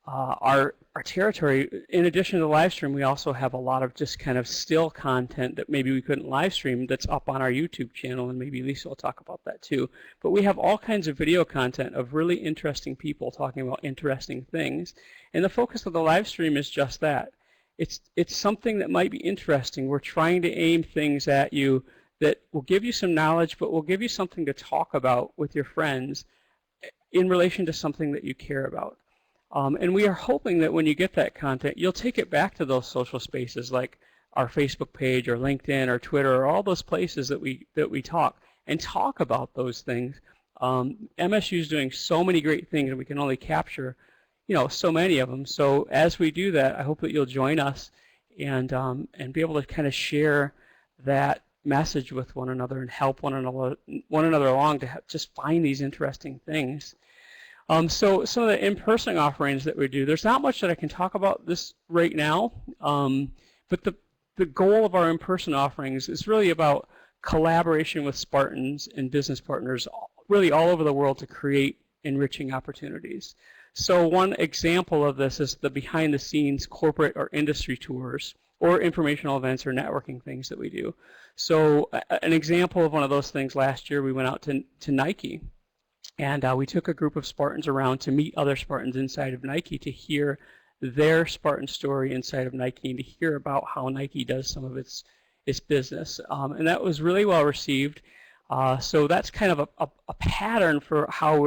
our territory. In addition to the live stream, we also have a lot of just kind of still content that maybe we couldn't live stream that's up on our YouTube channel, and maybe Lisa will talk about that too. But we have all kinds of video content of really interesting people talking about interesting things, and the focus of the live stream is just that. It's something that might be interesting. We're trying to aim things at you that will give you some knowledge, but will give you something to talk about with your friends in relation to something that you care about. And we are hoping that when you get that content, you'll take it back to those social spaces like our Facebook page or LinkedIn or Twitter or all those places that we talk about those things. MSU is doing so many great things, and we can only capture, so many of them. So as we do that, I hope that you'll join us and be able to kind of share that message with one another and help one another along to just find these interesting things. So some of the in-person offerings that we do, there's not much that I can talk about this right now, but the goal of our in-person offerings is really about collaboration with Spartans and business partners really all over the world to create enriching opportunities. So one example of this is the behind-the-scenes corporate or industry tours or informational events or networking things that we do. So an example of one of those things, last year we went out to Nike, and we took a group of Spartans around to meet other Spartans inside of Nike to hear their Spartan story inside of Nike and to hear about how Nike does some of its business. And that was really well received. So that's kind of a pattern for how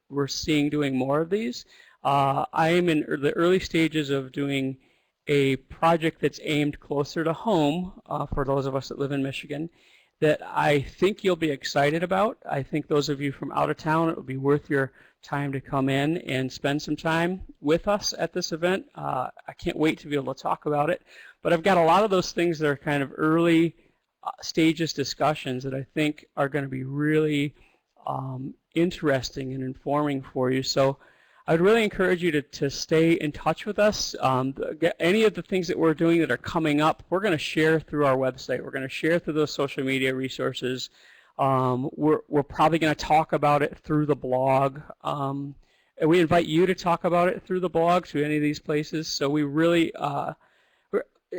we're seeing doing more of these. I am in the early stages of doing a project that's aimed closer to home for those of us that live in Michigan that I think you'll be excited about. I think those of you from out of town, it would be worth your time to come in and spend some time with us at this event. I can't wait to be able to talk about it. But I've got a lot of those things that are kind of early stages discussions that I think are going to be really interesting and informing for you. So I would really encourage you to stay in touch with us. Any of the things that we're doing that are coming up, we're going to share through our website. We're going to share through those social media resources. We're probably going to talk about it through the blog. And we invite you to talk about it through the blog, through any of these places. So we really,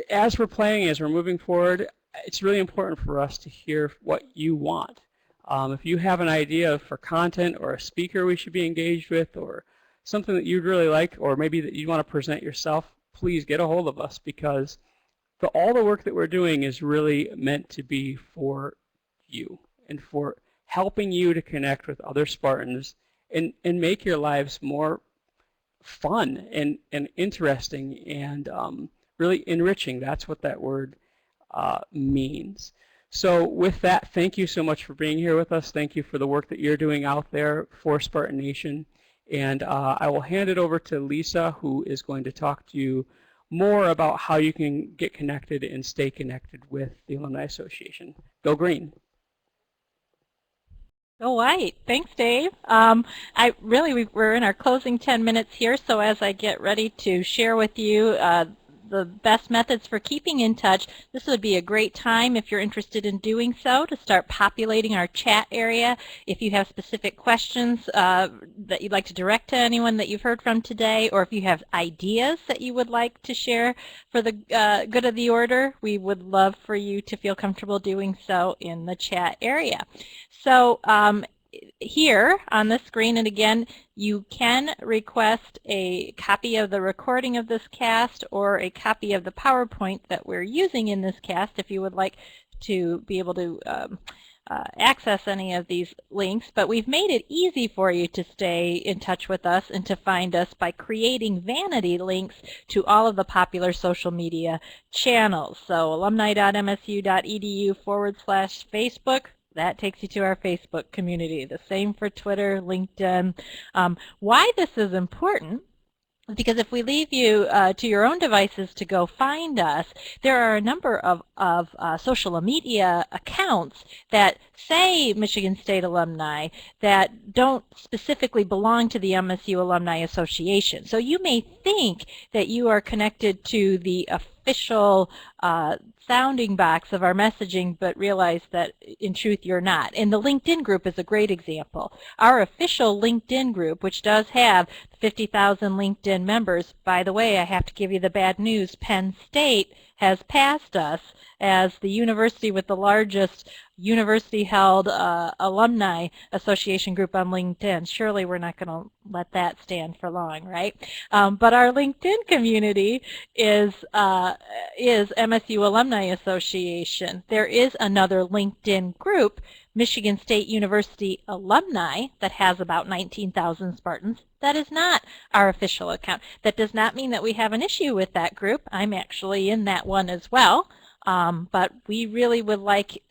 as we're playing, as we're moving forward, it's really important for us to hear what you want. If you have an idea for content or a speaker we should be engaged with or something that you'd really like, or maybe that you want to present yourself, please get a hold of us, because all the work that we're doing is really meant to be for you and for helping you to connect with other Spartans and make your lives more fun and interesting and really enriching. That's what that word means. So with that, thank you so much for being here with us. Thank you for the work that you're doing out there for Spartan Nation. And I will hand it over to Lisa, who is going to talk to you more about how you can get connected and stay connected with the Alumni Association. Go Green. Go White. Thanks, Dave. We're in our closing 10 minutes here, so as I get ready to share with you the best methods for keeping in touch, this would be a great time, if you're interested in doing so, to start populating our chat area. If you have specific questions that you'd like to direct to anyone that you've heard from today, or if you have ideas that you would like to share for the good of the order, we would love for you to feel comfortable doing so in the chat area. So here on the screen, and again, you can request a copy of the recording of this cast or a copy of the PowerPoint that we're using in this cast if you would like to be able to access any of these links. But we've made it easy for you to stay in touch with us and to find us by creating vanity links to all of the popular social media channels. So alumni.msu.edu/Facebook. That takes you to our Facebook community. The same for Twitter, LinkedIn. Why this is important is because if we leave you to your own devices to go find us, there are a number of social media accounts that say Michigan State alumni that don't specifically belong to the MSU Alumni Association. So you may think that you are connected to the official sounding box of our messaging, but realize that in truth you're not. And the LinkedIn group is a great example. Our official LinkedIn group, which does have 50,000 LinkedIn members, by the way, I have to give you the bad news, Penn State has passed us as the university with the largest university-held alumni association group on LinkedIn. Surely we're not going to let that stand for long, right? But our LinkedIn community is MSU Alumni Association. There is another LinkedIn group, Michigan State University Alumni, that has about 19,000 Spartans. That is not our official account. That does not mean that we have an issue with that group. I'm actually in that one as well. But we really would like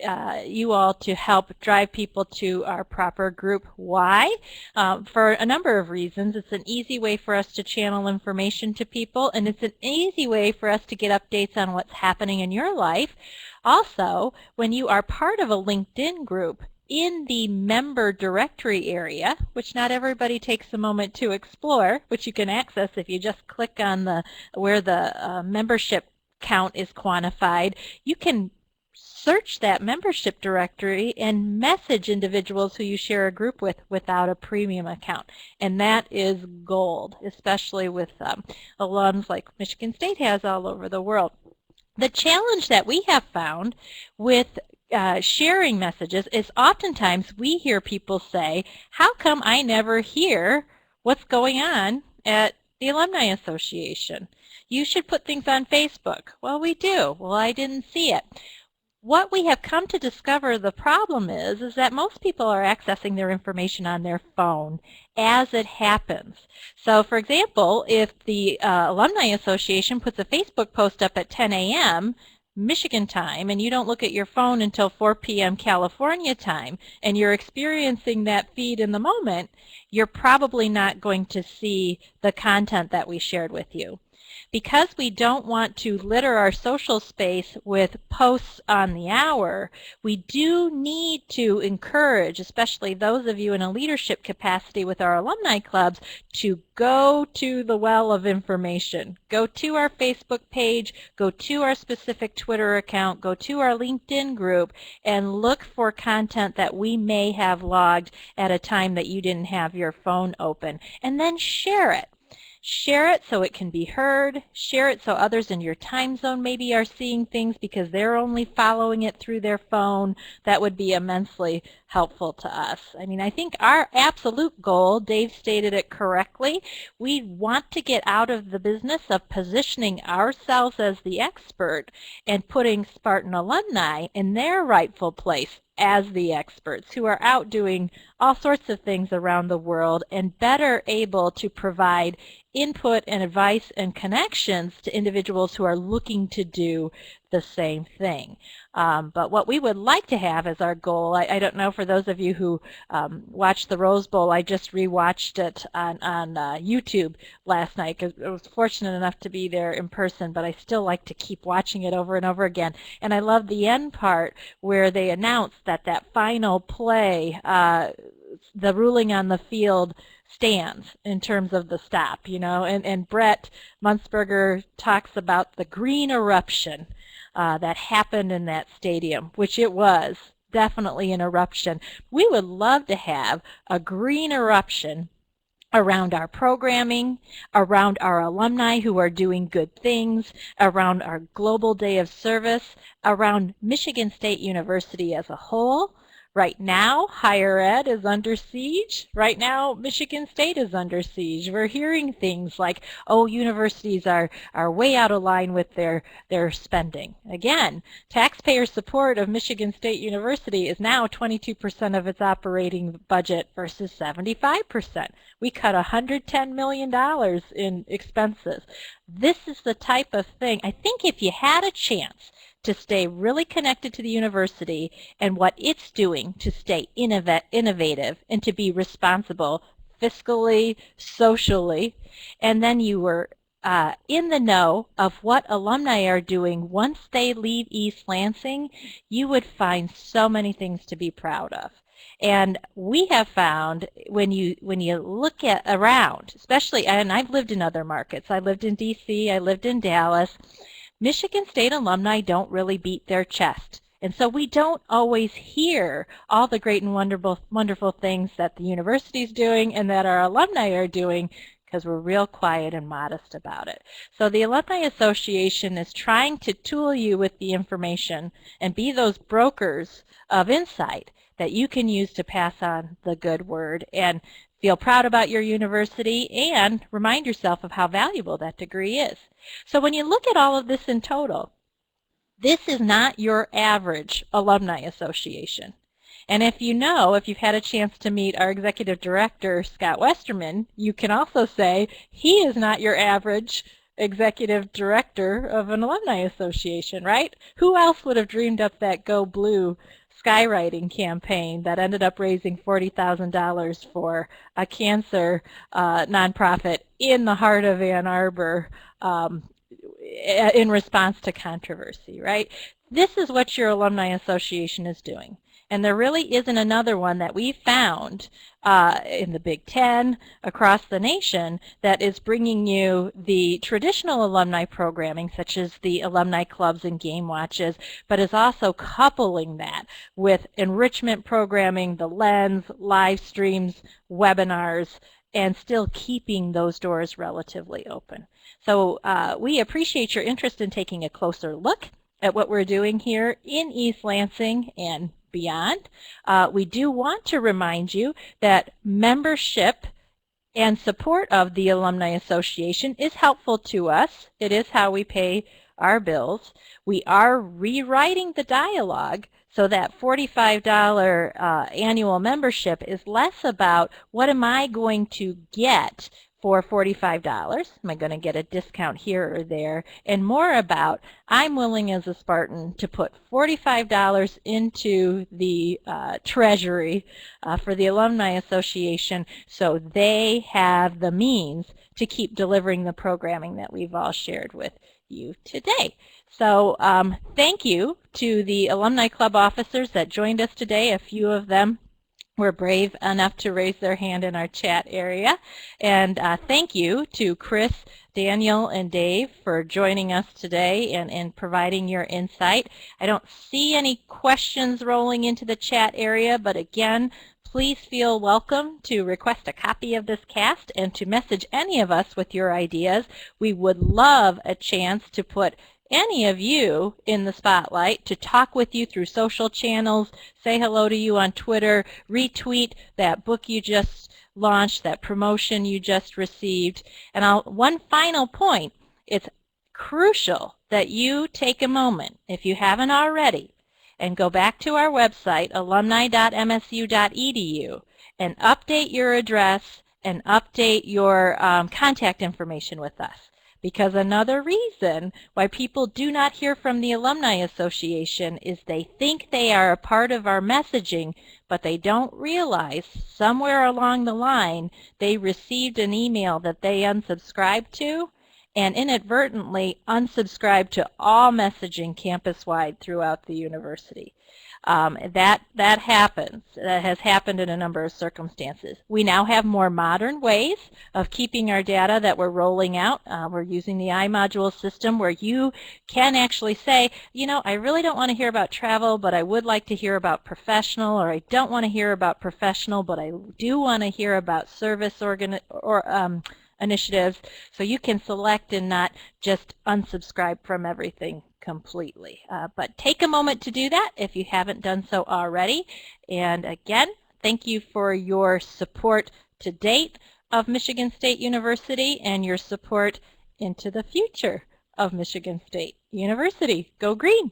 you all to help drive people to our proper group. Why? For a number of reasons. It's an easy way for us to channel information to people, and it's an easy way for us to get updates on what's happening in your life. Also, when you are part of a LinkedIn group, in the member directory area, which not everybody takes a moment to explore, which you can access if you just click on where the membership count is quantified, you can search that membership directory and message individuals who you share a group with without a premium account. And that is gold, especially with alums like Michigan State has all over the world. The challenge that we have found with sharing messages is oftentimes we hear people say, how come I never hear what's going on at the Alumni Association? You should put things on Facebook. Well, we do. Well, I didn't see it. What we have come to discover the problem is that most people are accessing their information on their phone as it happens. So, for example, if the Alumni Association puts a Facebook post up at 10 a.m., Michigan time, and you don't look at your phone until 4 p.m. California time, and you're experiencing that feed in the moment, you're probably not going to see the content that we shared with you. Because we don't want to litter our social space with posts on the hour, we do need to encourage, especially those of you in a leadership capacity with our alumni clubs, to go to the well of information. Go to our Facebook page, go to our specific Twitter account, go to our LinkedIn group, and look for content that we may have logged at a time that you didn't have your phone open, and then share it. Share it so it can be heard. Share it so others in your time zone maybe are seeing things because they're only following it through their phone. That would be immensely helpful to us. I mean, I think our absolute goal, Dave stated it correctly, we want to get out of the business of positioning ourselves as the expert and putting Spartan alumni in their rightful place as the experts who are out doing all sorts of things around the world, and better able to provide input and advice and connections to individuals who are looking to do the same thing. But what we would like to have as our goal, I don't know, for those of you who watched the Rose Bowl, I just rewatched it on YouTube last night because I was fortunate enough to be there in person, but I still like to keep watching it over and over again. And I love the end part where they announced that that final play, the ruling on the field stands in terms of the stop, you know, and Brett Munzberger talks about the green eruption that happened in that stadium, which it was definitely an eruption. We would love to have a green eruption around our programming, around our alumni who are doing good things, around our Global Day of Service, around Michigan State University as a whole. Right now, higher ed is under siege. Right now, Michigan State is under siege. We're hearing things like, oh, universities are way out of line with their spending. Again, taxpayer support of Michigan State University is now 22% of its operating budget versus 75%. We cut $110 million in expenses. This is the type of thing, I think if you had a chance to stay really connected to the university and what it's doing to stay innovative and to be responsible fiscally, socially, and then you were in the know of what alumni are doing once they leave East Lansing, you would find so many things to be proud of. And we have found when you look at around, especially, and I've lived in other markets. I lived in D.C., I lived in Dallas. Michigan State alumni don't really beat their chest. And so we don't always hear all the great and wonderful things that the university is doing and that our alumni are doing because we're real quiet and modest about it. So the Alumni Association is trying to tool you with the information and be those brokers of insight that you can use to pass on the good word and feel proud about your university and remind yourself of how valuable that degree is. So when you look at all of this in total, this is not your average alumni association. And if you've had a chance to meet our executive director, Scott Westerman, you can also say he is not your average executive director of an alumni association, right? Who else would have dreamed up that Go Blue skywriting campaign that ended up raising $40,000 for a cancer nonprofit in the heart of Ann Arbor in response to controversy, right? This is what your alumni association is doing. And there really isn't another one that we found in the Big Ten, across the nation, that is bringing you the traditional alumni programming, such as the Alumni Clubs and Game Watches, but is also coupling that with enrichment programming, the Lens, live streams, webinars, and still keeping those doors relatively open. So we appreciate your interest in taking a closer look at what we're doing here in East Lansing and beyond. We do want to remind you that membership and support of the Alumni Association is helpful to us. It is how we pay our bills. We are rewriting the dialogue so that $45 annual membership is less about what am I going to get for $45, am I going to get a discount here or there, and more about I'm willing as a Spartan to put $45 into the treasury for the Alumni Association so they have the means to keep delivering the programming that we've all shared with you today. So thank you to the Alumni Club officers that joined us today. A few of them were brave enough to raise their hand in our chat area. And thank you to Chris, Daniel, and Dave for joining us today and providing your insight. I don't see any questions rolling into the chat area, but again, please feel welcome to request a copy of this cast and to message any of us with your ideas. We would love a chance to put any of you in the spotlight, to talk with you through social channels, say hello to you on Twitter, retweet that book you just launched, that promotion you just received. And one final point, it's crucial that you take a moment, if you haven't already, and go back to our website, alumni.msu.edu, and update your address and update your contact information with us. Because another reason why people do not hear from the Alumni Association is they think they are a part of our messaging, but they don't realize somewhere along the line they received an email that they unsubscribed to and inadvertently unsubscribed to all messaging campus-wide throughout the university. That happens. That has happened in a number of circumstances. We now have more modern ways of keeping our data that we're rolling out. We're using the iModule system where you can actually say, you know, I really don't want to hear about travel, but I would like to hear about professional, or I don't want to hear about professional, but I do want to hear about service initiatives. So you can select and not just unsubscribe from everything completely. But take a moment to do that if you haven't done so already. And again, thank you for your support to date of Michigan State University and your support into the future of Michigan State University. Go Green!